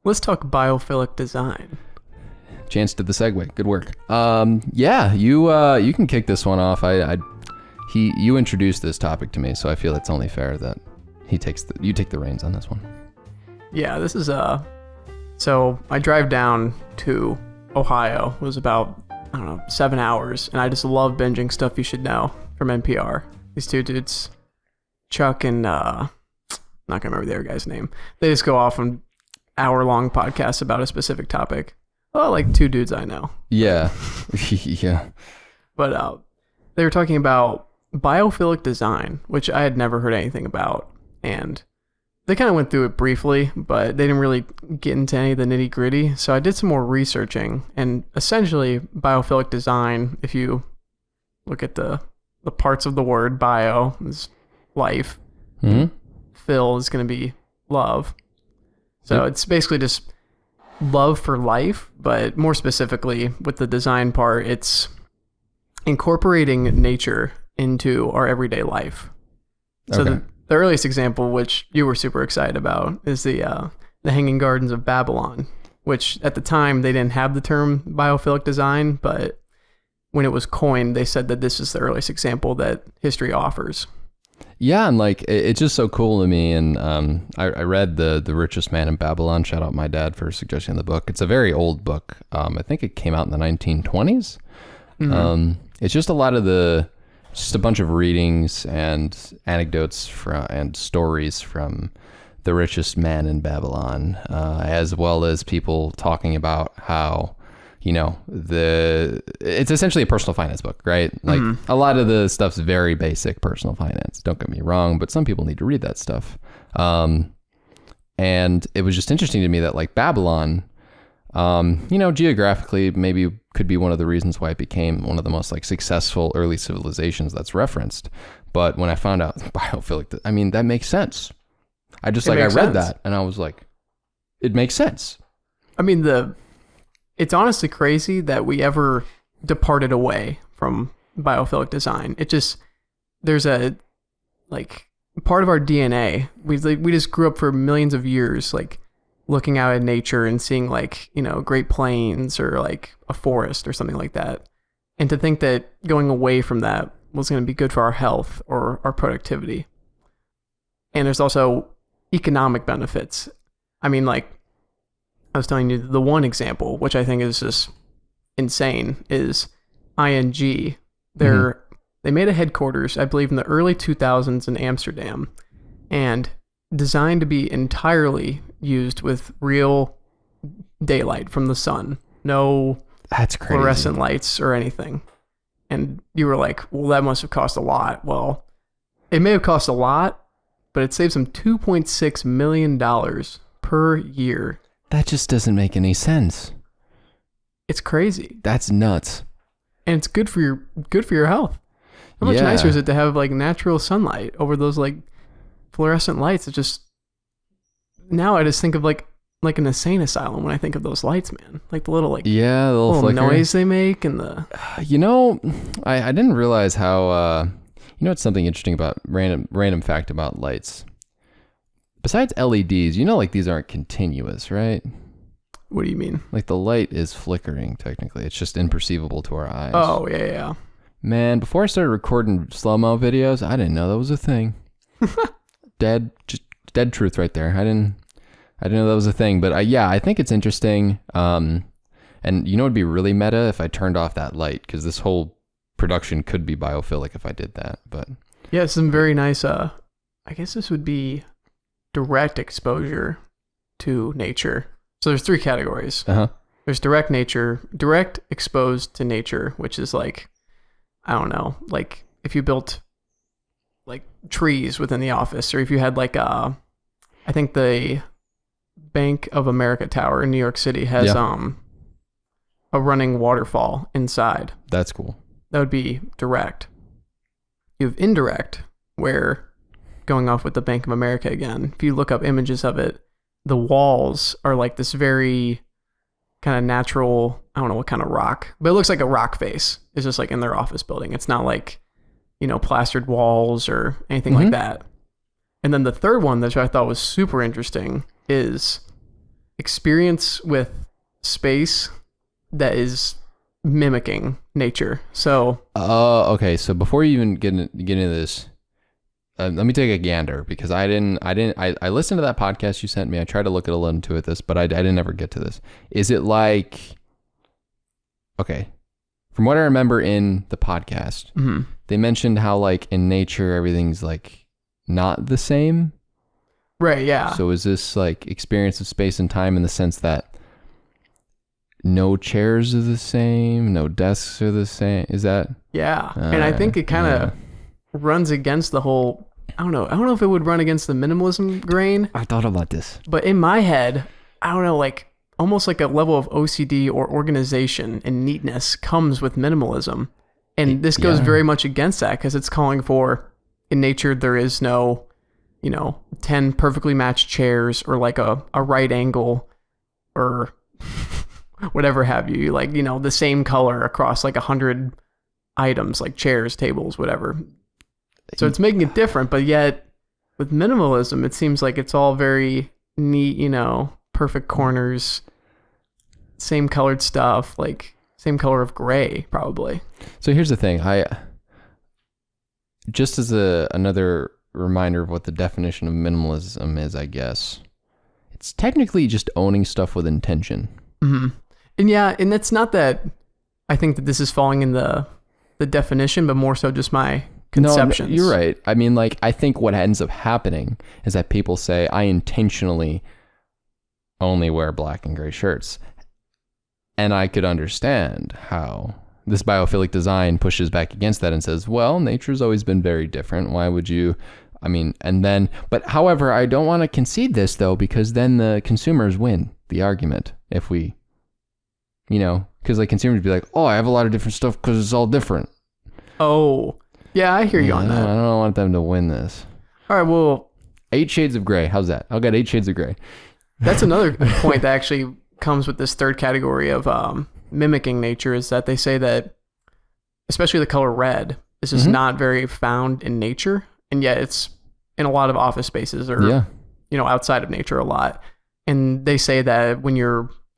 Let's talk biophilic design. Chance did the segue. Good work. Yeah, you can kick this one off. You introduced this topic to me, so I feel it's only fair that you take the reins on this one. Yeah, this is so I drive down to Ohio. It was about 7 hours, and I just love binging Stuff You Should Know from NPR. These two dudes, Chuck and not gonna remember the other guy's name. They just go off on hour-long podcasts about a specific topic. Oh, like two dudes I know. Yeah, yeah. But they were talking about biophilic design, which I had never heard anything about, and they kind of went through it briefly, but they didn't really get into any of the nitty-gritty. So I did some more researching, and essentially, biophilic design, if you look at the parts of the word, bio is life, phil is going to be love. So it's basically just love for life, but more specifically with the design part, it's incorporating nature into our everyday life. So the earliest example, which you were super excited about, is the Hanging Gardens of Babylon, which at the time they didn't have the term biophilic design, but when it was coined, they said that this is the earliest example that history offers. Yeah, and like it's just so cool to me. And I read the Richest Man in Babylon. Shout out my dad for suggesting the book. It's a very old book. I think it came out in the 1920s. It's just just a bunch of readings and anecdotes and stories from the richest man in Babylon, as well as people talking about how, it's essentially a personal finance book, right? Like a lot of the stuff's very basic personal finance. Don't get me wrong, but some people need to read that stuff. And it was just interesting to me that like Babylon, geographically maybe could be one of the reasons why it became one of the most like successful early civilizations that's referenced. But when I found out biophilic, that makes sense. I read that and I was like, it makes sense. It's honestly crazy that we ever departed away from biophilic design. There's a part of our DNA. We just grew up for millions of years, like looking out at nature and seeing Great Plains or like a forest or something like that. And to think that going away from that was going to be good for our health or our productivity. And there's also economic benefits. I was telling you, the one example, which I think is just insane, is ING. They made a headquarters, I believe, in the early 2000s in Amsterdam, and designed to be entirely used with real daylight from the sun. No That's crazy. Fluorescent lights or anything. And you were like, well, that must have cost a lot. Well, it may have cost a lot, but it saves them $2.6 million per year. That just doesn't make any sense. It's crazy. That's nuts. And it's good for your health. How much nicer is it to have like natural sunlight over those like fluorescent lights? It just, now I just think of like an insane asylum when I think of those lights, man. Like the little little noise they make and the. I didn't realize how. It's something interesting about random fact about lights. Besides LEDs, like these aren't continuous, right? What do you mean? Like the light is flickering, technically. It's just imperceivable to our eyes. Oh, yeah. Man, before I started recording slow-mo videos, I didn't know that was a thing. Dead truth right there. I didn't know that was a thing. But I think it's interesting. And it'd be really meta if I turned off that light, because this whole production could be biophilic if I did that. But yeah, some very nice, I guess this would be direct exposure to nature. So there's 3 categories. There's direct exposed to nature, which is like, I don't know, like if you built like trees within the office, or if you had like I think the Bank of America Tower in New York City has a running waterfall inside. That's cool. That would be direct. You have indirect, where, going off with the Bank of America again, if you look up images of it, the walls are like this very kind of natural, I don't know what kind of rock, but it looks like a rock face. It's just like in their office building. It's not like, plastered walls or anything like that. And then the third one that I thought was super interesting is experience with space that is mimicking nature. So, okay. So before you even get into this, let me take a gander because I listened to that podcast you sent me. I tried to look a little into this, but I didn't ever get to this. Is it like, okay, from what I remember in the podcast, they mentioned how like in nature, everything's like not the same. Right. Yeah. So is this like experience of space and time in the sense that no chairs are the same, no desks are the same? Is that? Yeah. And I think it kind of runs against the whole, I don't know if it would run against the minimalism grain. I thought about this. But in my head, I don't know, like almost like a level of OCD or organization and neatness comes with minimalism. And this goes very much against that because it's calling for, in nature, there is no, 10 perfectly matched chairs or like a right angle or whatever have you, like, the same color across like 100 items, like chairs, tables, whatever. So it's making it different, but yet with minimalism, it seems like it's all very neat, perfect corners, same colored stuff, like same color of gray, probably. So here's the thing. Just as another reminder of what the definition of minimalism is, I guess, it's technically just owning stuff with intention. Mm-hmm. And it's not that I think that this is falling in the definition, but more so just my conceptions. No, you're right. I mean, like, I think what ends up happening is that people say, I intentionally only wear black and gray shirts. And I could understand how this biophilic design pushes back against that and says, well, nature's always been very different. Why would you? I mean, but however, I don't want to concede this though, because then the consumers win the argument if we, because like consumers would be like, oh, I have a lot of different stuff because it's all different. Oh, yeah, I hear you on that. I don't want them to win this. All right, well, 8 shades of gray. How's that? I'll get 8 shades of gray. That's another point that actually comes with this third category of mimicking nature is that they say that, especially the color red, is just not very found in nature, and yet it's in a lot of office spaces or outside of nature a lot. And they say that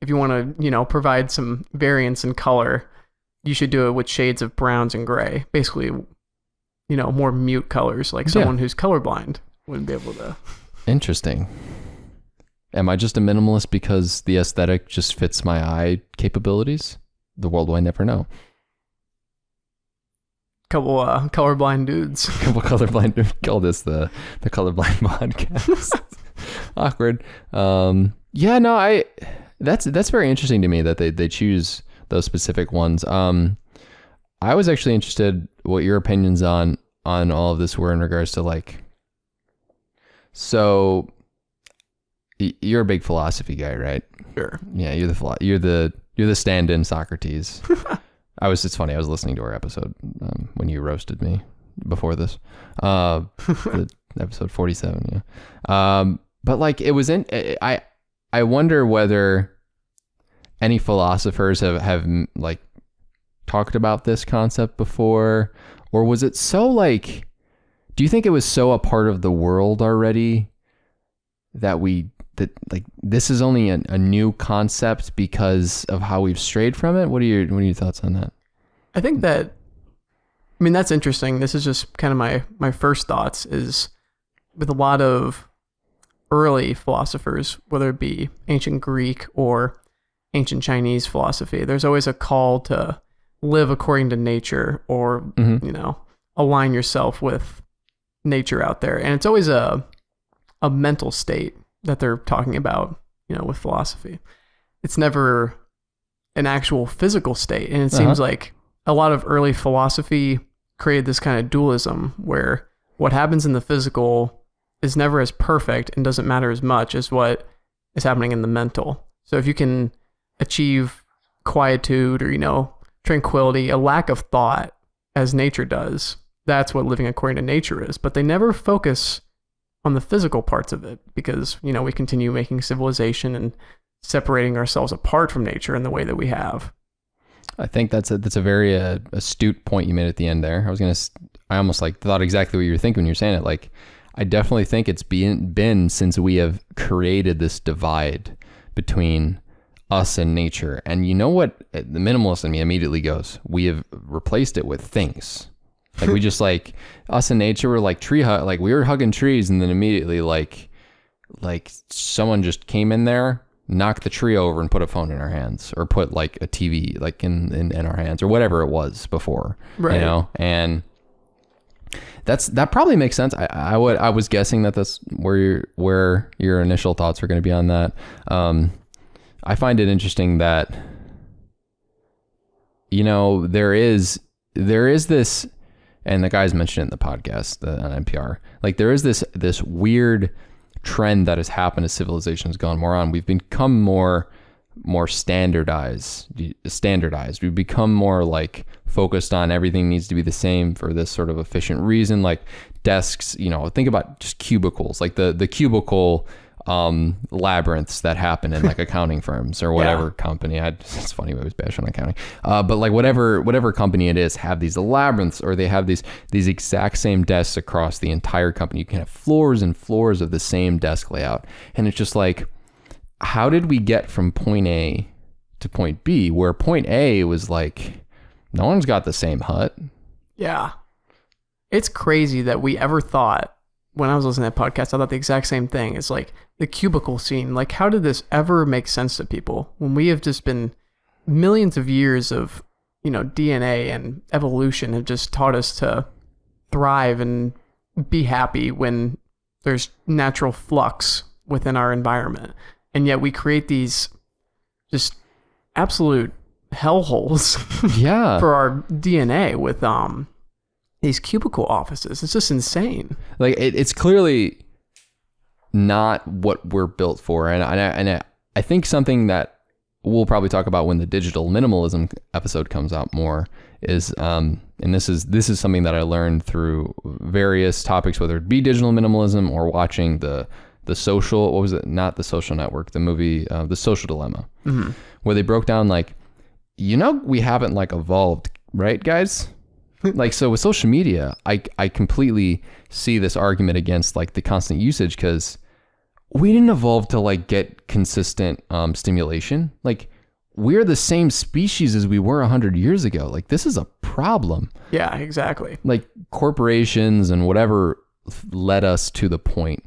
if you want to provide some variance in color, you should do it with shades of browns and gray, basically more mute colors, like someone who's colorblind wouldn't be able to. Interesting. Am I just a minimalist because the aesthetic just fits my eye capabilities? The world will never know. Couple colorblind dudes. Couple colorblind dudes. Call this the colorblind podcast. Awkward. That's very interesting to me that they choose those specific ones. I was actually interested what your opinions on all of this were in regards to like, so you're a big philosophy guy, right? Sure. Yeah, you're the stand-in Socrates. It's funny. I was listening to our episode when you roasted me before this, episode 47. Yeah. But like it was I wonder whether any philosophers have like talked about this concept before, or was it so like, do you think it was so a part of the world already that this is only a new concept because of how we've strayed from it? What are your thoughts on that? I think that's interesting. This is just kind of my first thoughts is with a lot of early philosophers, whether it be ancient Greek or ancient Chinese philosophy, there's always a call to live according to nature or, align yourself with nature out there. And it's always a mental state that they're talking about, with philosophy. It's never an actual physical state. And it seems like a lot of early philosophy created this kind of dualism where what happens in the physical is never as perfect and doesn't matter as much as what is happening in the mental. So if you can achieve quietude or, tranquility, a lack of thought as nature does, that's what living according to nature is. But they never focus on the physical parts of it because, we continue making civilization and separating ourselves apart from nature in the way that we have. I think that's a very astute point you made at the end there. I almost like thought exactly what you were thinking when you were saying it. Like, I definitely think it's been since we have created this divide between us and nature. And you know what? The minimalist in me immediately goes, we have replaced it with things. Like we just like us and nature were like like we were hugging trees, and then immediately like someone just came in there, knocked the tree over and put a phone in our hands, or put like a TV like in our hands, or whatever it was before, right? You know, and that probably makes sense. I was guessing that that's where your initial thoughts were going to be on that. I find it interesting that, you know, there is this, and the guys mentioned it in the podcast on NPR, like there is this weird trend that has happened as civilization has gone more on. We've become more standardized. We've become more like focused on everything needs to be the same for this sort of efficient reason. Like desks, you know, think about just cubicles, like the cubicle labyrinths that happen in like accounting firms or whatever company. It's funny, we always bash on accounting, but like whatever company it is, have these labyrinths, or they have these exact same desks across the entire company. You can have floors and floors of the same desk layout, and it's just like, how did we get from point A to point B, where point A was like, no one's got the same hut? Yeah, it's crazy that we ever thought. When I was listening to that podcast, I thought the exact same thing. It's like the cubicle scene. Like, how did this ever make sense to people when we have just been millions of years of, you know, DNA and evolution have just taught us to thrive and be happy when there's natural flux within our environment. And yet we create these just absolute hellholes for our DNA with these cubicle offices. It's just insane. Like it's clearly not what we're built for. And I think something that we'll probably talk about when the digital minimalism episode comes out more is, and this is something that I learned through various topics, whether it be digital minimalism or watching the social, what was it? Not The Social Network, the movie, The Social Dilemma, where they broke down like, you know, we haven't like evolved, right, guys? Like, so with social media, I completely see this argument against like the constant usage, because we didn't evolve to like get consistent stimulation. Like, we're the same species as we were 100 years ago. Like, this is a problem. Yeah, exactly. Like corporations and whatever led us to the point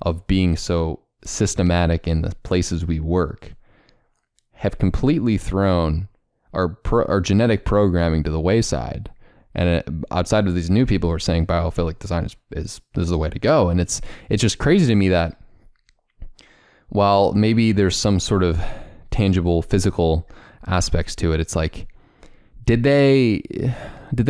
of being so systematic in the places we work have completely thrown our genetic programming to the wayside. And outside of these new people who are saying biophilic design is the way to go. And it's just crazy to me that while maybe there's some sort of tangible physical aspects to it, it's like, did they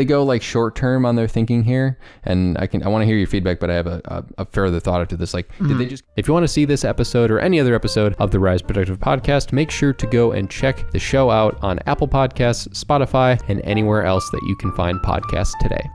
go like short term on their thinking here? And I want to hear your feedback, but I have a further thought after this. Like, did they just? If you want to see this episode or any other episode of the Rise Productive podcast, make sure to go and check the show out on Apple Podcasts, Spotify, and anywhere else that you can find podcasts today.